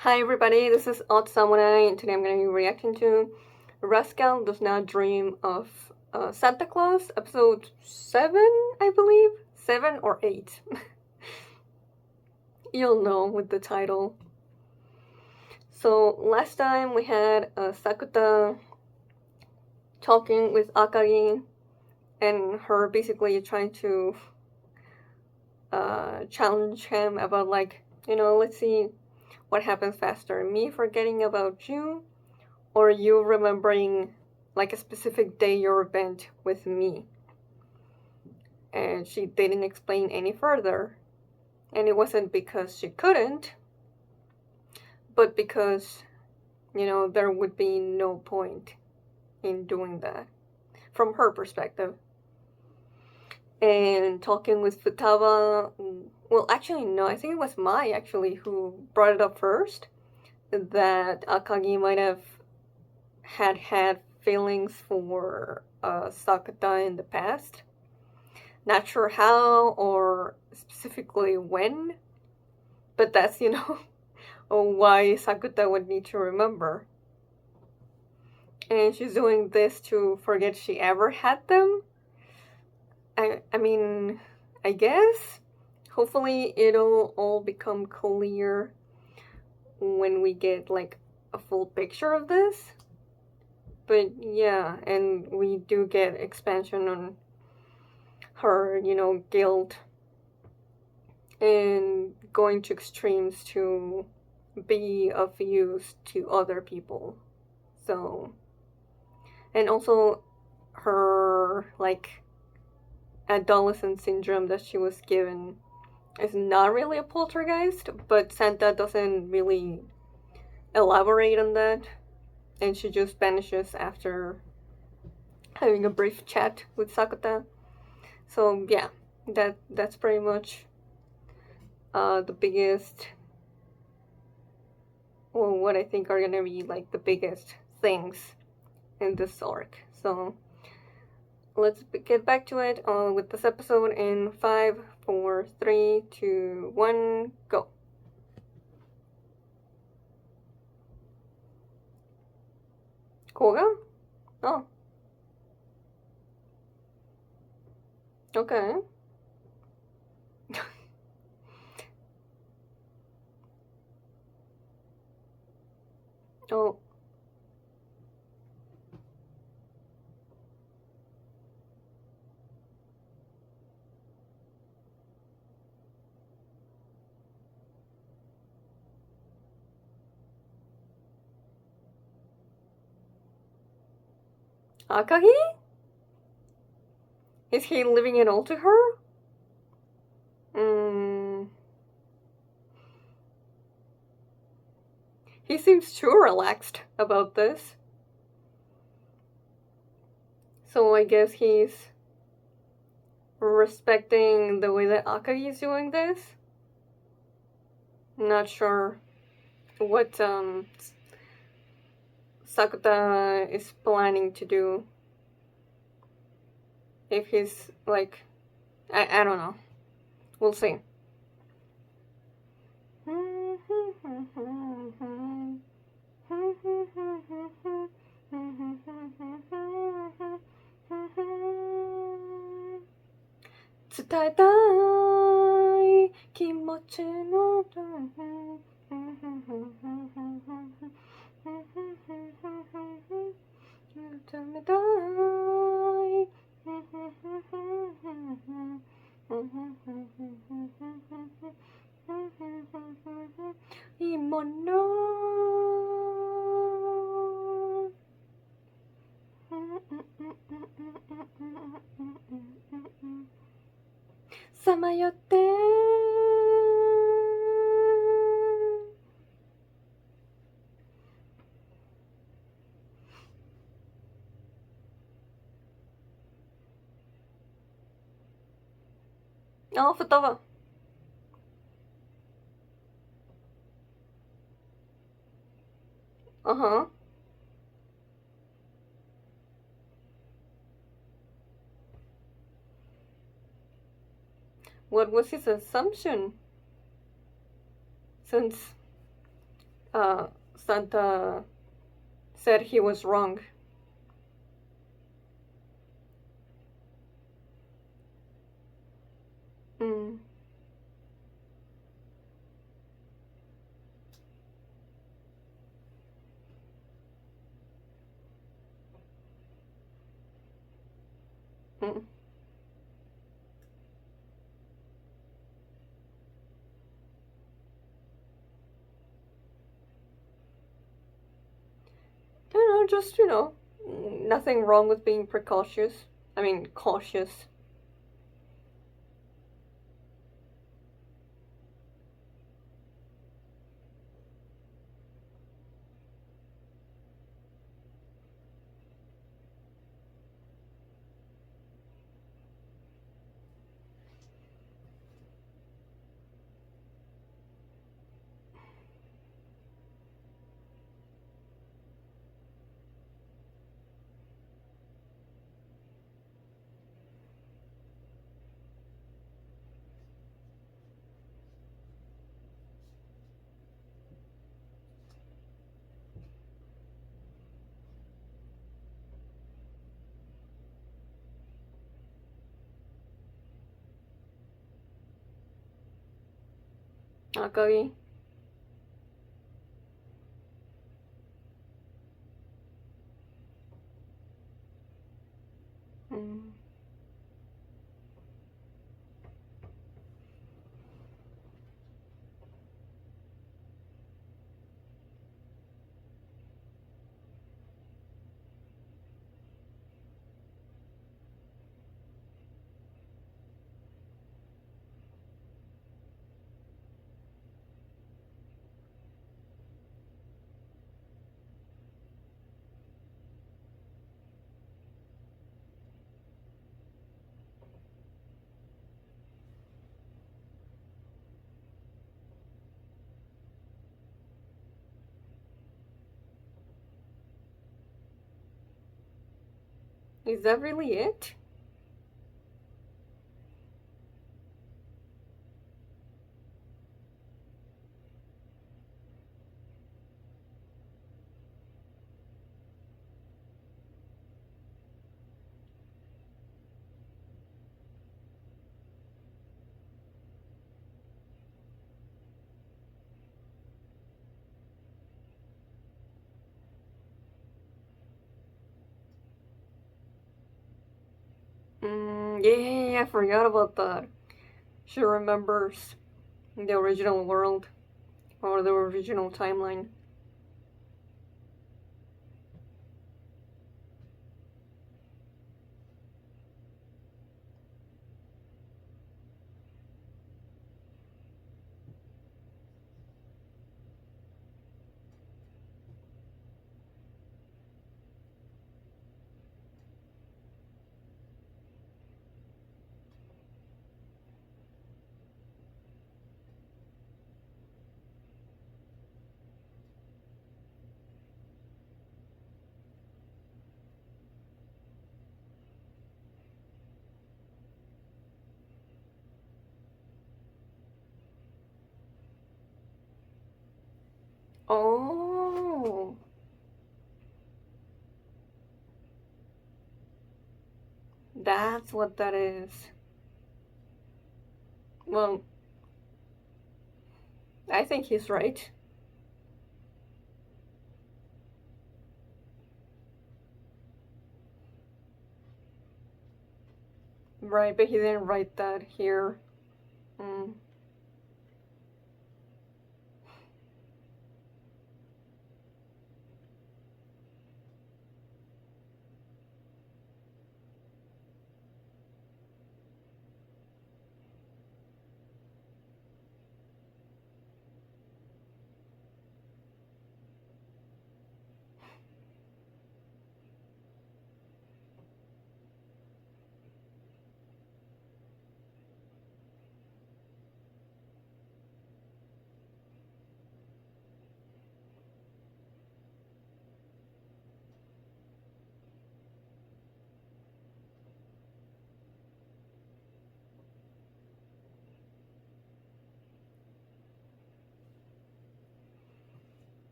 Hi everybody, this is Odd Samurai, and today I'm going to be reacting to Rascal Does Not Dream of Santa Claus, episode 7, I believe? 7 or 8. You'll know with the title. So last time we had Sakuta talking with Akagi and her basically trying to challenge him about let's see what happens faster, me forgetting about you or you remembering like a specific day you spent with me. And she didn't explain any further. And it wasn't because she couldn't, but because, there would be no point in doing that from her perspective. And talking with Futaba, well, actually, no, I think it was Mai actually who brought it up first, that Akagi might have had feelings for Sakata in the past. Not sure how or specifically when, but that's, why Sakuta would need to remember. And she's doing this to forget she ever had them. I mean, I guess. Hopefully it'll all become clear when we get like a full picture of this. But yeah, and we do get expansion on her, guilt and going to extremes to be of use to other people. So, and also her like adolescent syndrome that she was given is not really a poltergeist, but Santa doesn't really elaborate on that, and she just vanishes after having a brief chat with Sakuta. So yeah, that's pretty much the biggest, or what I think are gonna be like the biggest things in this arc. So let's get back to it with this episode in 5, 4, 3, 2, 1, go. Koga? Oh, okay. Oh, Akagi? Is he leaving it all to her? Hmm. He seems too relaxed about this. So I guess he's respecting the way that Akagi is doing this. I'm not sure what Sakuta is planning to do. If he's like, I don't know. We'll see. Samayotte. Oh, Futaba. Uh-huh. What was his assumption? Since Santa said he was wrong. Mm, mm. Just nothing wrong with being precautious. I mean, cautious. Akagi. Mm. Is that really it? Yeah, I forgot about that. She remembers the original world or the original timeline. Oh, that's what that is. Well, I think he's right. Right, but he didn't write that here. Mm.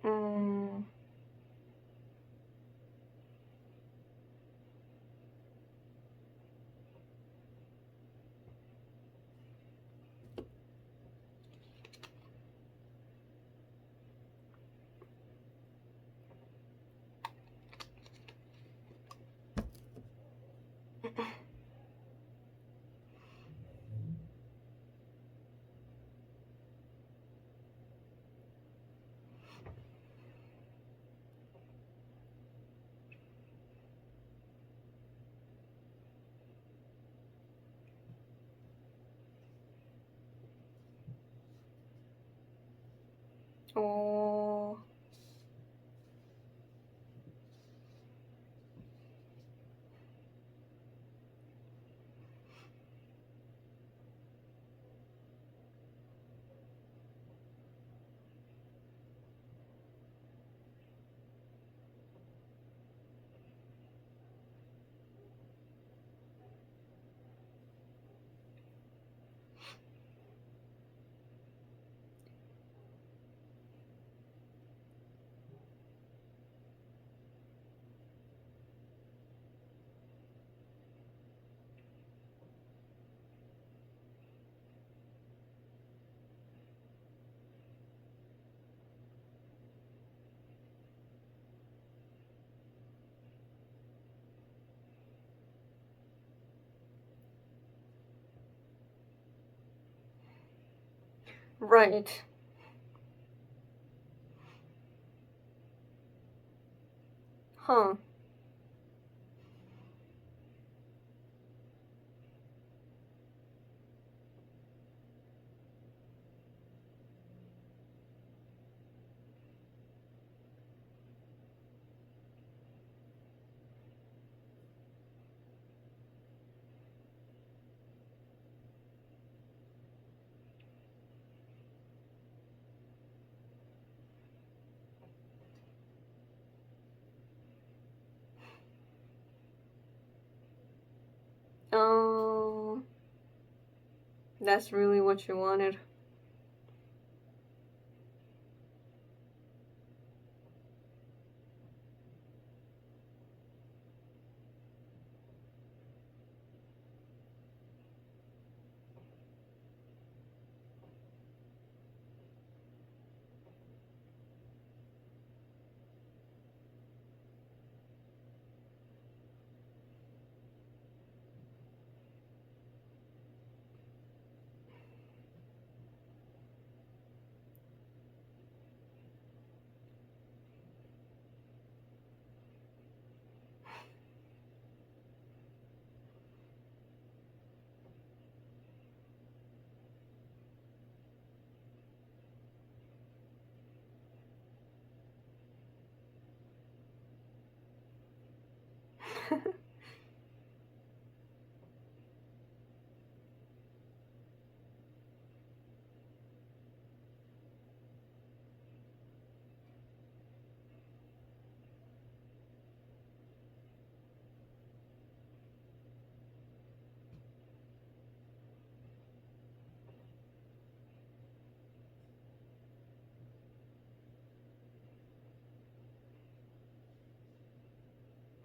Mm. Oh. Right. Huh. Um, that's really what you wanted.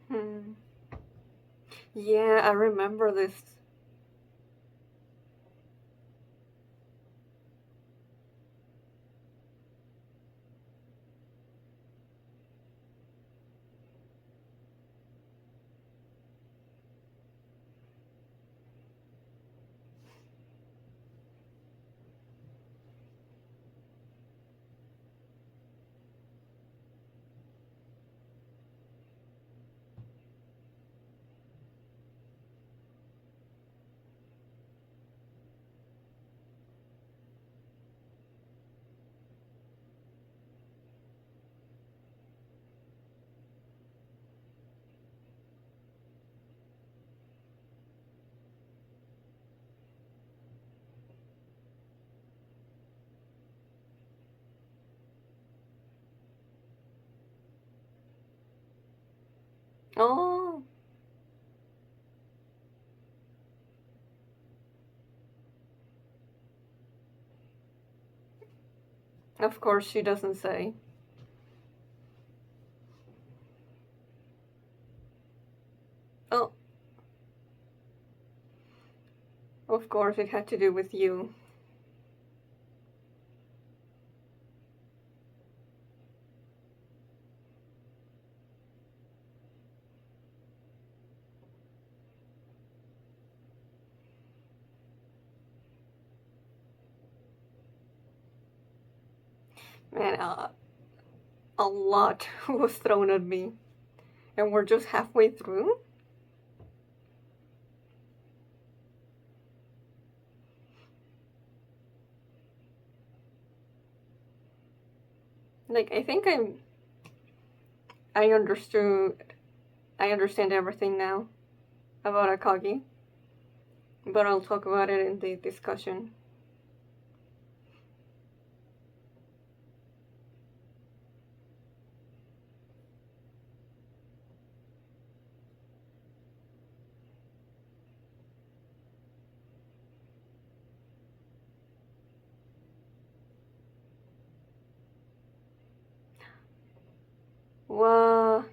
Hmm. Yeah, I remember this. Oh, of course she doesn't say. Of course, it had to do with you. Man, a lot was thrown at me. And we're just halfway through? Like, I think I understood. I understand everything now about Akagi. But I'll talk about it in the discussion. Well,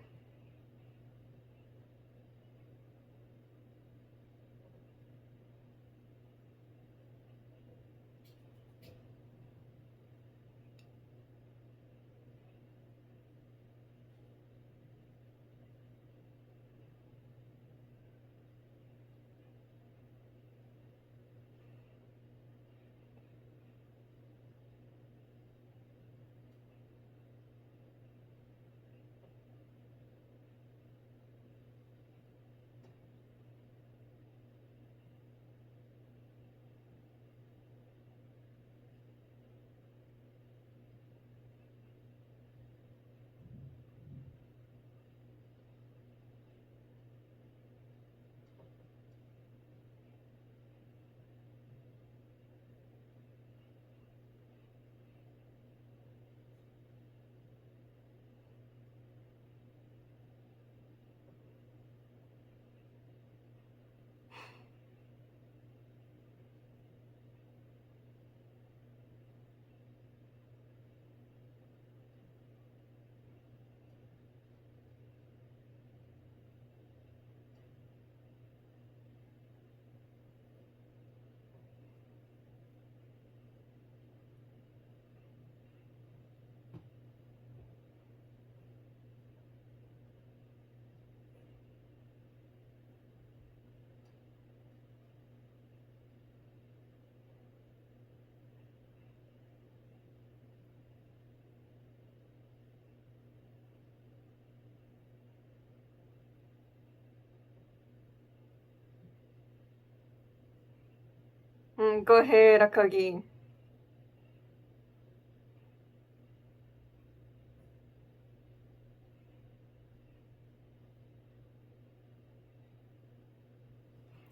go ahead, Akagi.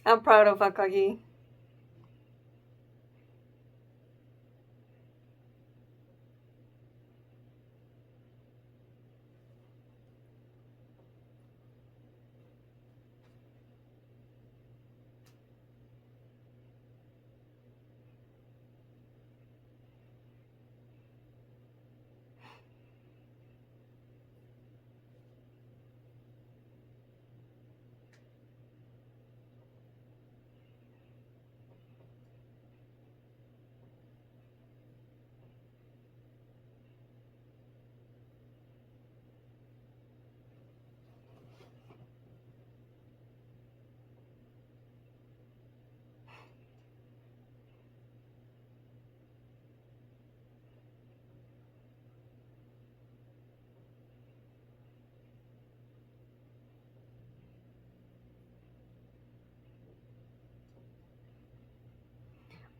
I'm proud of Akagi.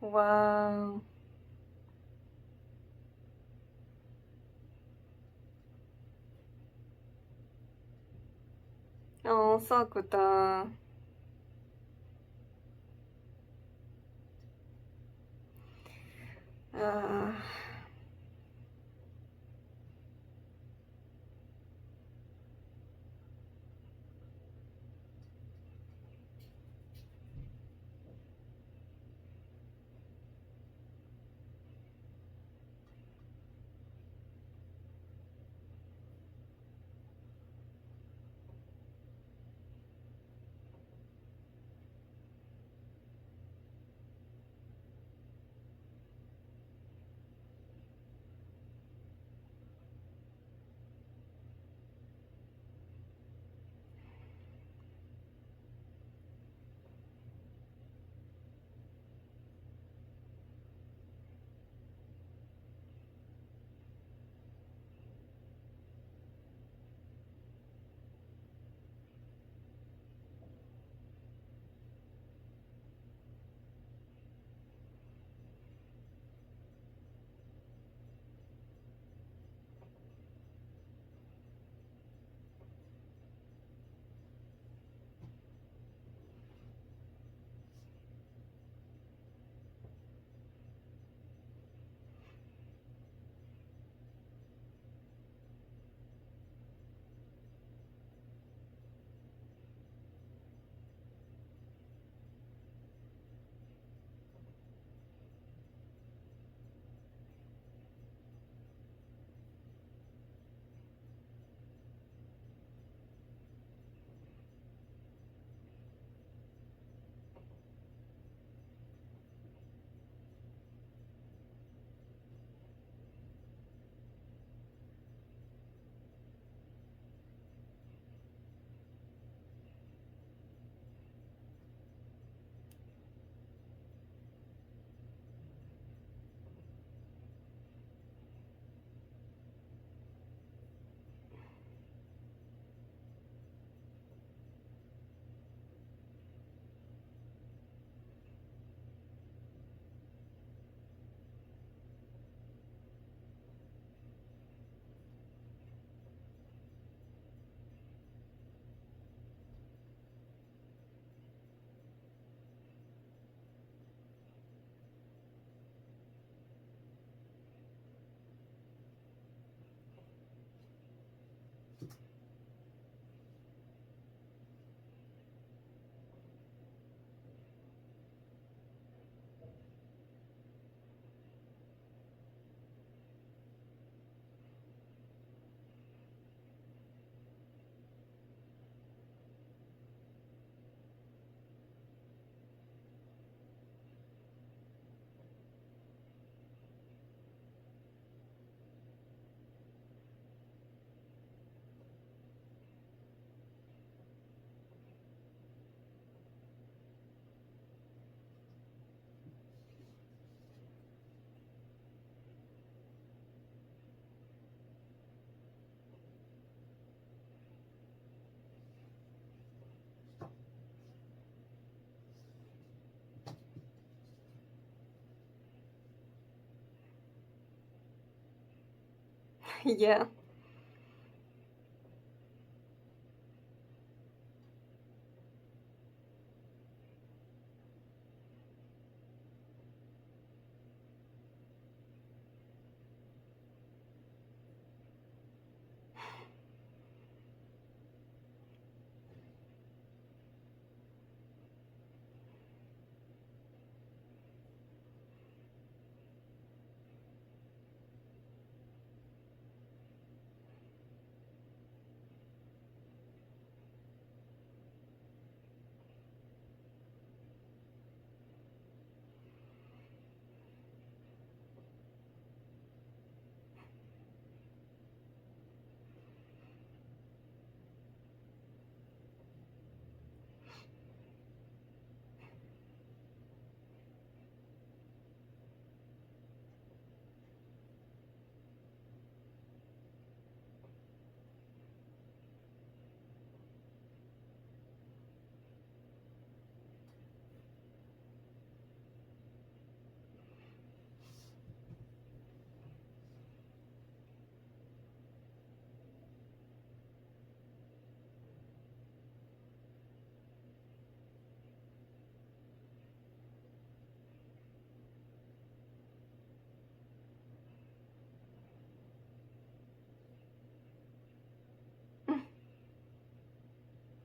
Wow. Oh, Sakuta. Uh, Yeah.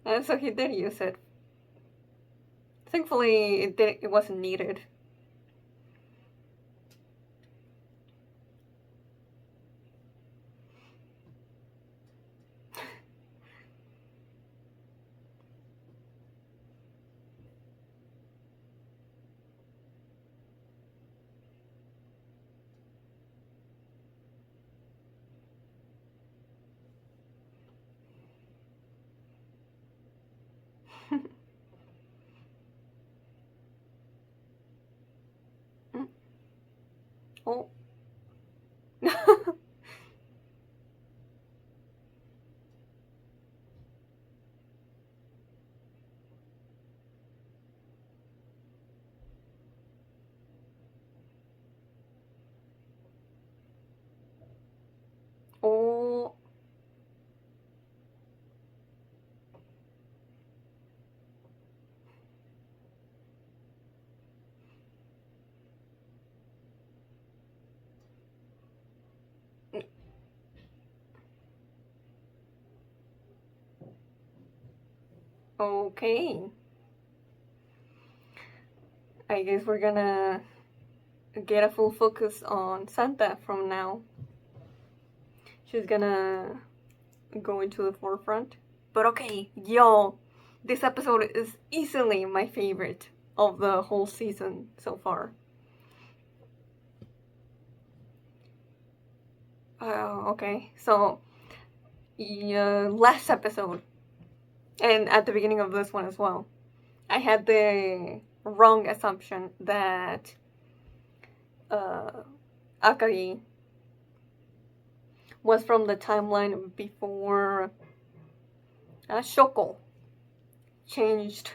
And so he did use it. Thankfully, it wasn't needed. Oh. Oh. Okay. I guess we're gonna get a full focus on Santa from now. She's gonna go into the forefront. But okay, yo, this episode is easily my favorite of the whole season so far. Okay, so last episode, and at the beginning of this one as well, I had the wrong assumption that uh, Akagi was from the timeline before Shoko changed,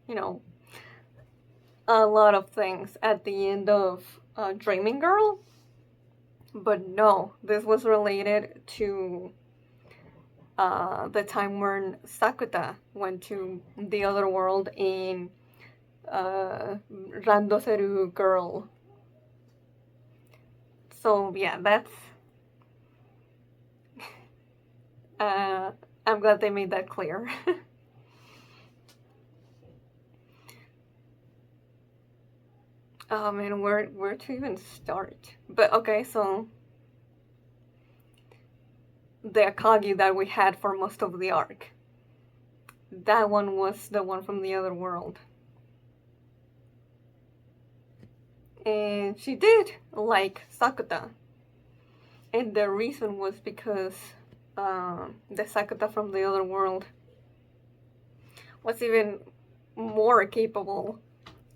you know, a lot of things at the end of Dreaming Girl. But no, this was related to the time when Sakuta went to the other world in Randoseru Girl. So yeah, that's. Uh, I'm glad they made that clear. Oh man, where to even start? But okay, so the Akagi that we had for most of the arc. That one was the one from the other world. And she did like Sakuta. And the reason was because the Sakuta from the other world was even more capable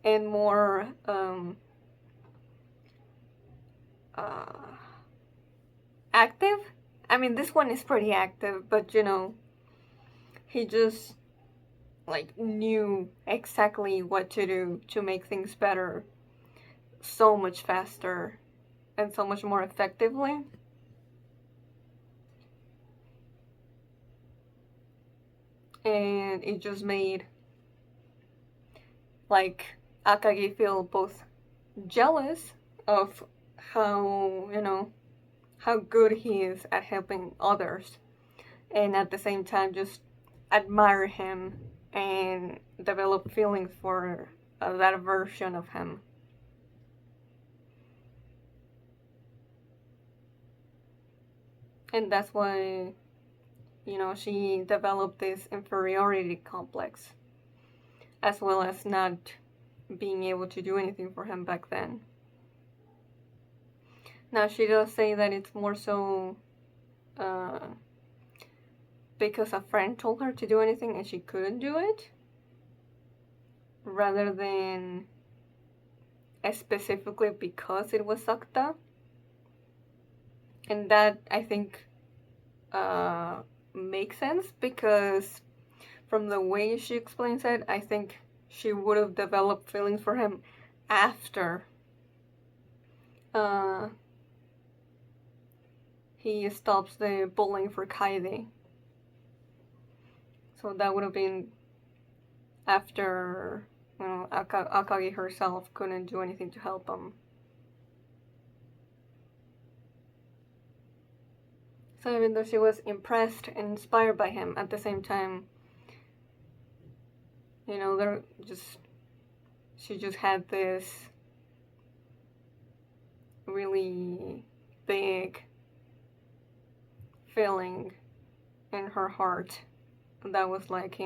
and more uh, active. I mean, this one is pretty active, but you know, he just like knew exactly what to do to make things better so much faster and so much more effectively. and it just made like Akagi feel both jealous of how, how good he is at helping others, and at the same time just admire him and develop feelings for that version of him. And that's why, she developed this inferiority complex, as well as not being able to do anything for him back then. Now, she does say that it's more so uh, because a friend told her to do anything and she couldn't do it, rather than specifically because it was Sakta. And that, I think, makes sense, because from the way she explains it, I think she would have developed feelings for him after he stops the bullying for Kaede. So that would have been after, Akagi herself couldn't do anything to help him. So even though she was impressed and inspired by him, at the same time, she just had this really big feeling in her heart that was like,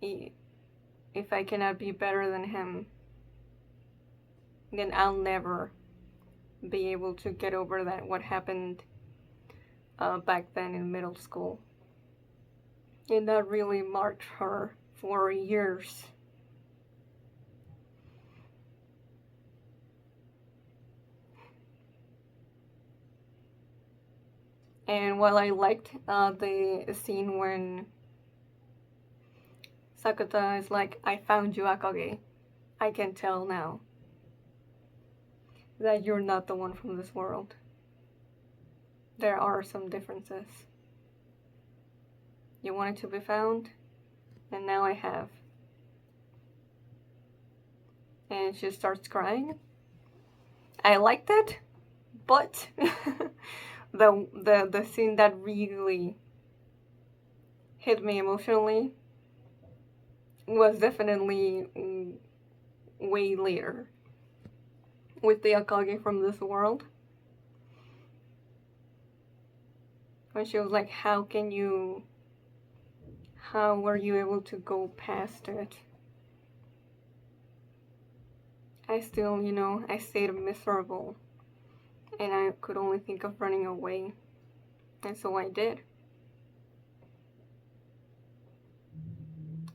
if I cannot be better than him, then I'll never be able to get over that, what happened back then in middle school. And that really marked her for years. And while I liked the scene when Sakata is like, I found you, Akagi, I can tell now that you're not the one from this world. There are some differences. You wanted to be found, and now I have. And she starts crying. I liked it, but the scene that really hit me emotionally was definitely way later, with the Akagi from this world, when she was like, how were you able to go past it? I still, I stayed miserable, and I could only think of running away, and so I did.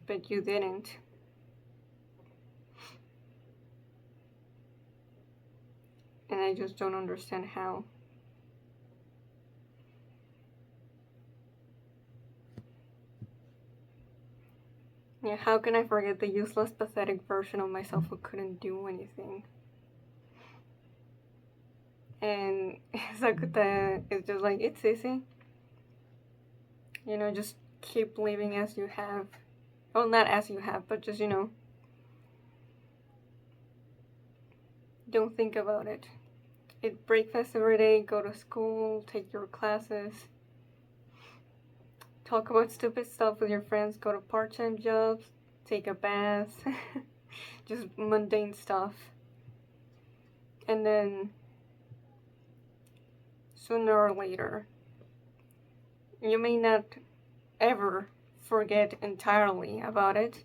But you didn't. And I just don't understand how. Yeah, how can I forget the useless, pathetic version of myself who couldn't do anything? And Sakuta is just like, it's easy. Just keep living as you have. Well, not as you have, but just, don't think about it. Eat breakfast every day, go to school, take your classes, talk about stupid stuff with your friends, go to part-time jobs, take a bath, just mundane stuff. And then, sooner or later, you may not ever forget entirely about it,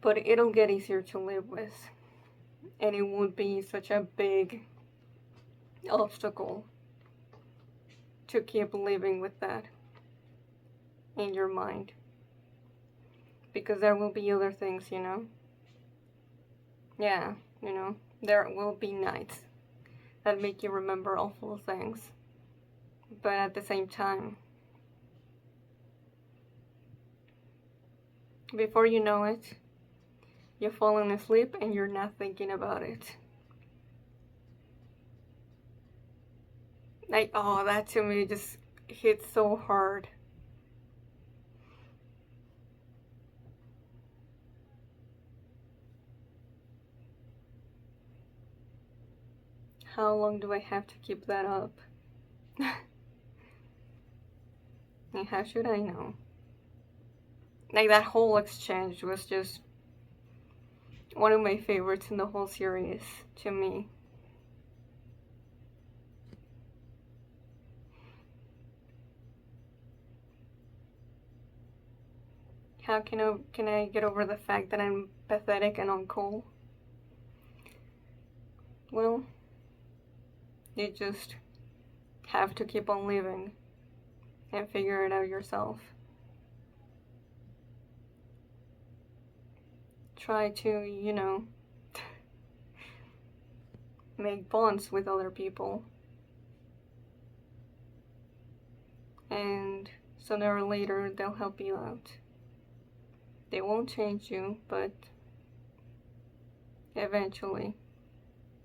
but it'll get easier to live with, and it won't be such a big obstacle to keep living with that in your mind, because there will be other things, yeah, there will be nights that make you remember awful things, but at the same time, before you know it, you've fallen asleep and you're not thinking about it. Like, oh, that to me just hit so hard. How long do I have to keep that up? And how should I know? Like, that whole exchange was just one of my favorites in the whole series to me. How can I get over the fact that I'm pathetic and uncool? Well, you just have to keep on living and figure it out yourself. Try to, make bonds with other people. And sooner or later, they'll help you out. They won't change you, but eventually,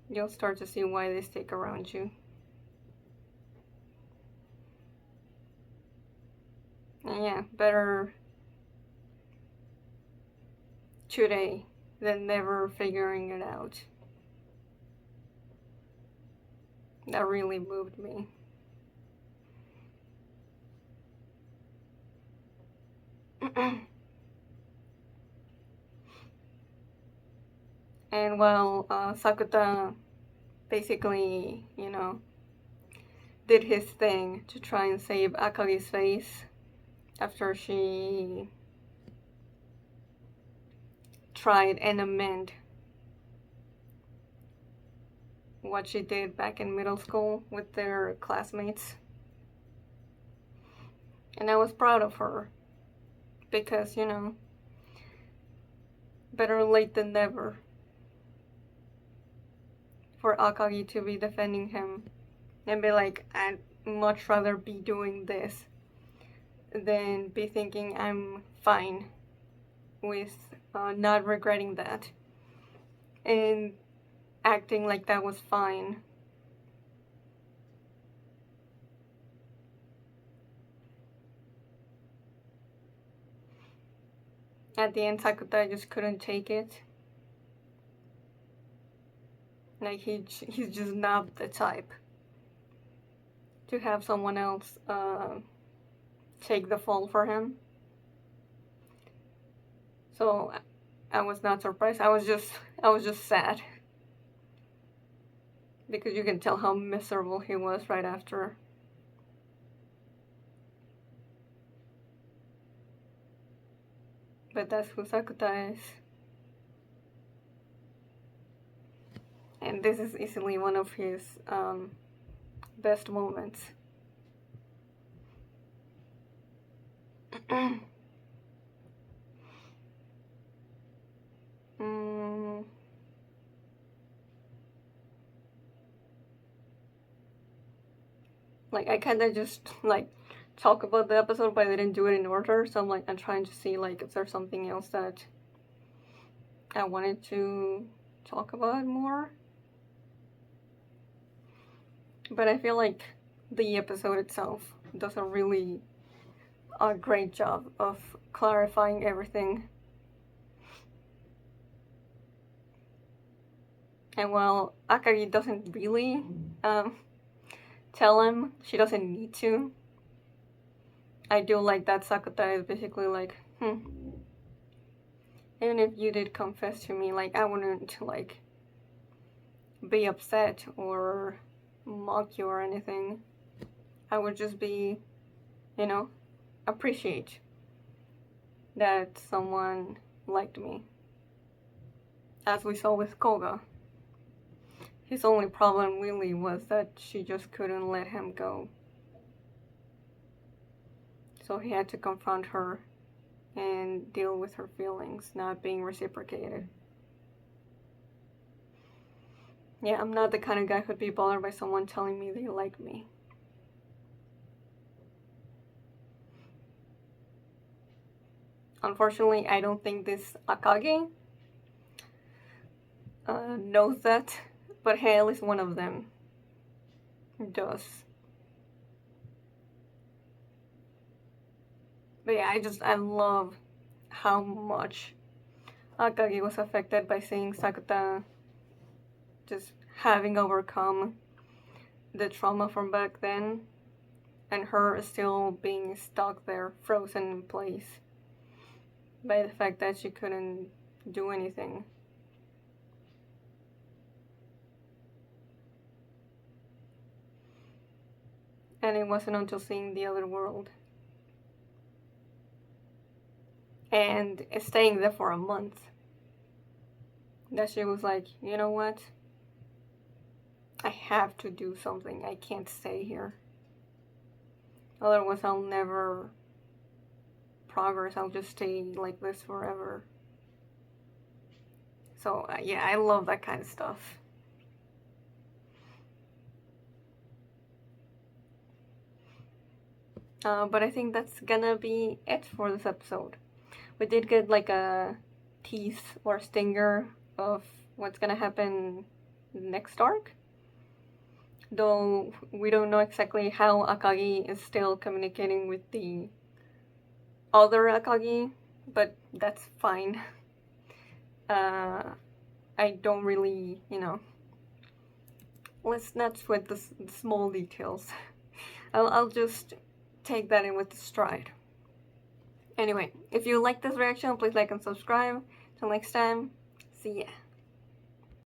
you'll start to see why they stick around you. And yeah, better today than never figuring it out. That really moved me. And while Sakuta basically, did his thing to try and save Akagi's face after she tried and amend what she did back in middle school with their classmates. And I was proud of her because, better late than never for Akagi to be defending him and be like, I'd much rather be doing this than be thinking I'm fine with not regretting that and acting like that was fine. At the end, Sakuta just couldn't take it. Like, he's just not the type to have someone else take the fall for him. So I was not surprised. I was just sad because you can tell how miserable he was right after. But that's who Sakuta is. And this is easily one of his best moments. Like, I kind of just talk about the episode, but I didn't do it in order. So I'm trying to see if there's something else that I wanted to talk about more. But I feel like the episode itself does a really great job of clarifying everything. And while Akagi doesn't really tell him, she doesn't need to, I do like that Sakuta is basically like, even if you did confess to me, I wouldn't be upset or mock you or anything. I would just be, appreciate that someone liked me. As we saw with Koga. His only problem really was that she just couldn't let him go. So he had to confront her and deal with her feelings not being reciprocated. Yeah, I'm not the kind of guy who'd be bothered by someone telling me they like me. Unfortunately, I don't think this Akagi knows that, but hey, at least one of them does. But yeah, I love how much Akagi was affected by seeing Sakuta just having overcome the trauma from back then, and her still being stuck there, frozen in place by the fact that she couldn't do anything. And it wasn't until seeing the other world and staying there for a month that she was like, you know what? I have to do something. I can't stay here. Otherwise, I'll never progress. I'll just stay like this forever. So, yeah, I love that kind of stuff. But I think that's gonna be it for this episode. We did get like a tease or stinger of what's gonna happen next arc. Though we don't know exactly how Akagi is still communicating with the other Akagi, but that's fine. I don't really, let's not sweat the small details. I'll just take that in with stride. Anyway, if you like this reaction, please like and subscribe. Till next time, see ya.